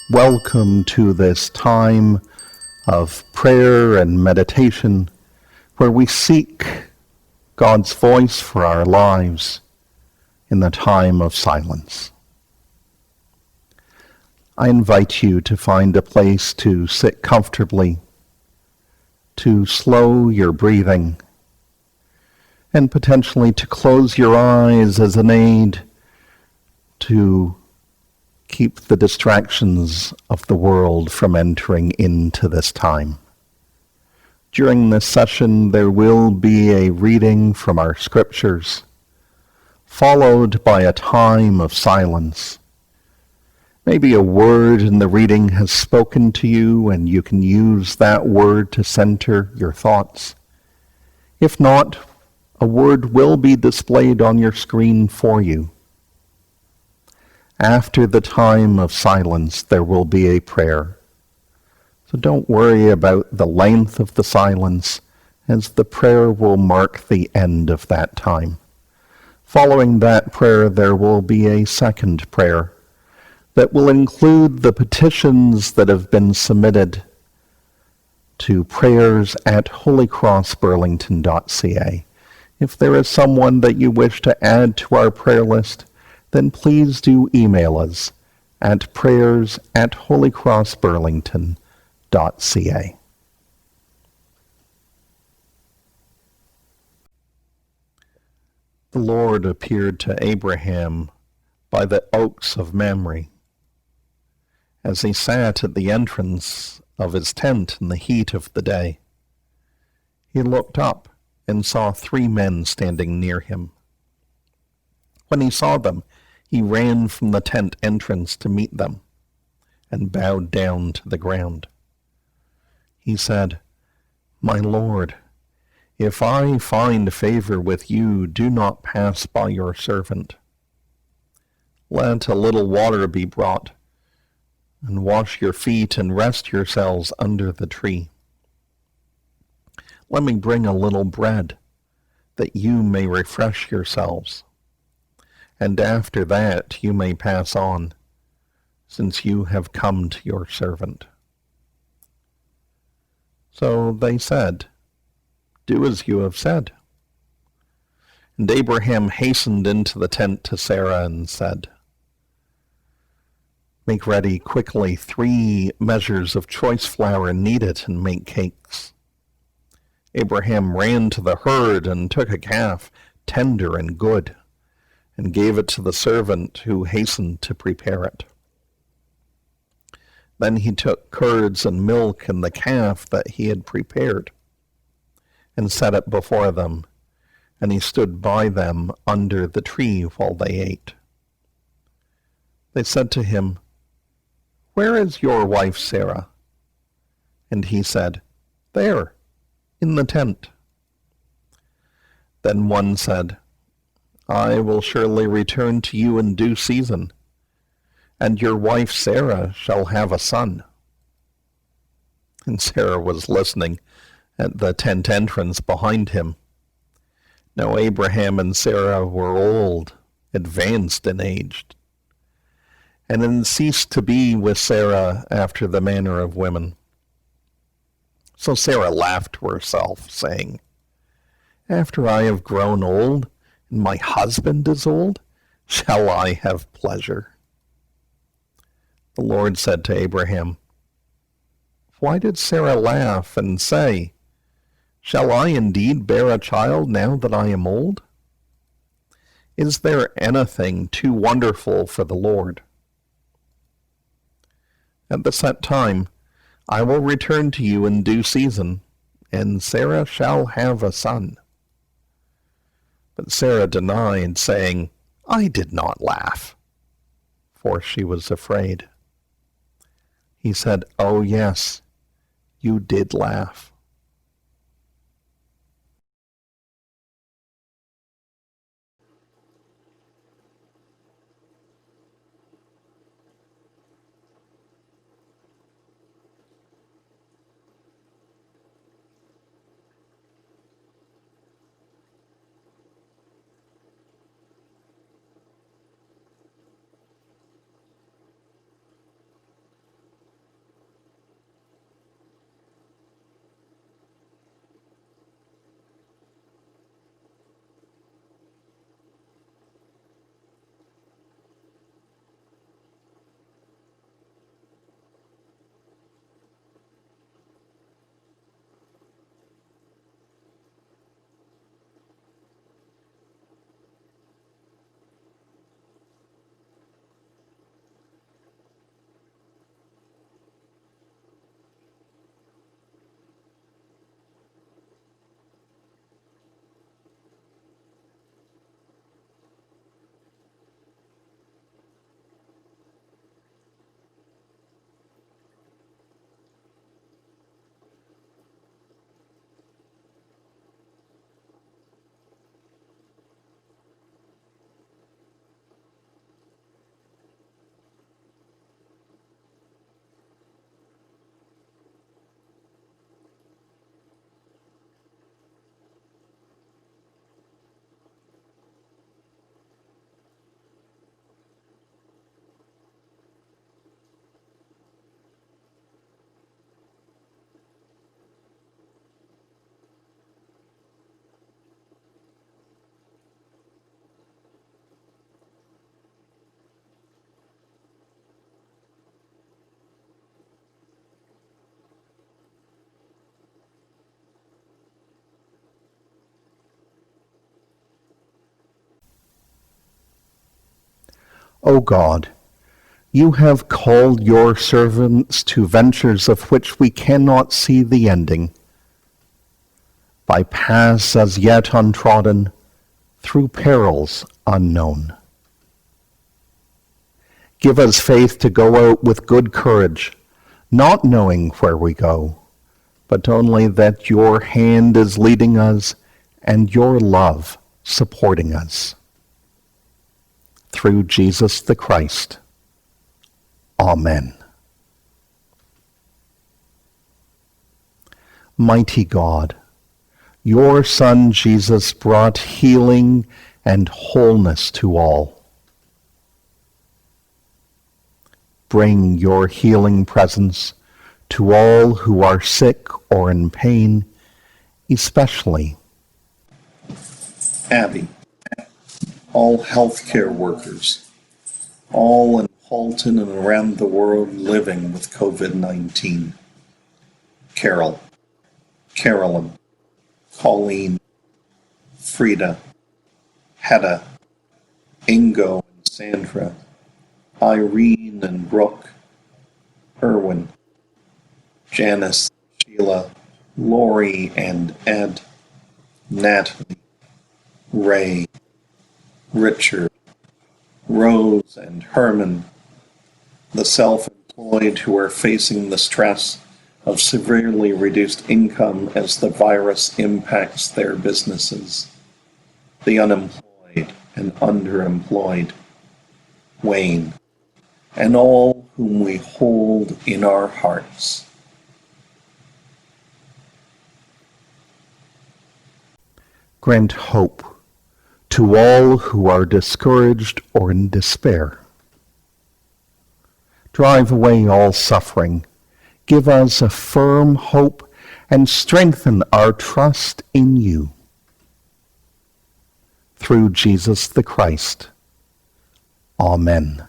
Welcome to this time of prayer and meditation where we seek God's voice for our lives in the time of silence. I invite you to find a place to sit comfortably, to slow your breathing, and potentially to close your eyes as an aid to keep the distractions of the world from entering into this time. During this session, there will be a reading from our scriptures, followed by a time of silence. Maybe a word in the reading has spoken to you, and you can use that word to center your thoughts. If not, a word will be displayed on your screen for you. After the time of silence, there will be a prayer. So don't worry about the length of the silence, as the prayer will mark the end of that time. Following that prayer, there will be a second prayer that will include the petitions that have been submitted to prayers@holycrossburlington.ca. If there is someone that you wish to add to our prayer list, then please do email us at prayers@holycrossburlington.ca. The Lord appeared to Abraham by the oaks of Mamre as he sat at the entrance of his tent in the heat of the day. He looked up and saw 3 men standing near him. When he saw them, he ran from the tent entrance to meet them and bowed down to the ground. He said, "My Lord, if I find favor with you, do not pass by your servant. Let a little water be brought, and wash your feet and rest yourselves under the tree. Let me bring a little bread, that you may refresh yourselves. And after that you may pass on, since you have come to your servant." So they said, "Do as you have said." And Abraham hastened into the tent to Sarah and said, "Make ready quickly 3 measures of choice flour, and knead it, and make cakes." Abraham ran to the herd and took a calf, tender and good, and gave it to the servant who hastened to prepare it. Then he took curds and milk and the calf that he had prepared, and set it before them, and he stood by them under the tree while they ate. They said to him, "Where is your wife Sarah?" And he said, "There, in the tent." Then one said, "I will surely return to you in due season, and your wife Sarah shall have a son." And Sarah was listening at the tent entrance behind him. Now Abraham and Sarah were old, advanced in age, and had ceased to be with Sarah after the manner of women. So Sarah laughed to herself, saying, "After I have grown old, and my husband is old, shall I have pleasure?" The Lord said to Abraham, "Why did Sarah laugh and say, 'Shall I indeed bear a child now that I am old?' Is there anything too wonderful for the Lord? At the set time, I will return to you in due season, and Sarah shall have a son." But Sarah denied, saying, "I did not laugh," for she was afraid. He said, "Oh yes, you did laugh." O God, you have called your servants to ventures of which we cannot see the ending, by paths as yet untrodden, through perils unknown. Give us faith to go out with good courage, not knowing where we go, but only that your hand is leading us and your love supporting us. Through Jesus the Christ. Amen. Mighty God, your Son Jesus brought healing and wholeness to all. Bring your healing presence to all who are sick or in pain, especially Abby, all healthcare workers, all in Halton and around the world living with COVID-19. Carol, Carolyn, Colleen, Frida, Hedda, Ingo and Sandra, Irene and Brooke, Erwin, Janice, Sheila, Lori and Ed, Natalie, Ray, Richard, Rose and Herman, the self-employed who are facing the stress of severely reduced income as the virus impacts their businesses, the unemployed and underemployed, Wayne, and all whom we hold in our hearts. Grant hope to all who are discouraged or in despair. Drive away all suffering. Give us a firm hope and strengthen our trust in you. Through Jesus the Christ. Amen.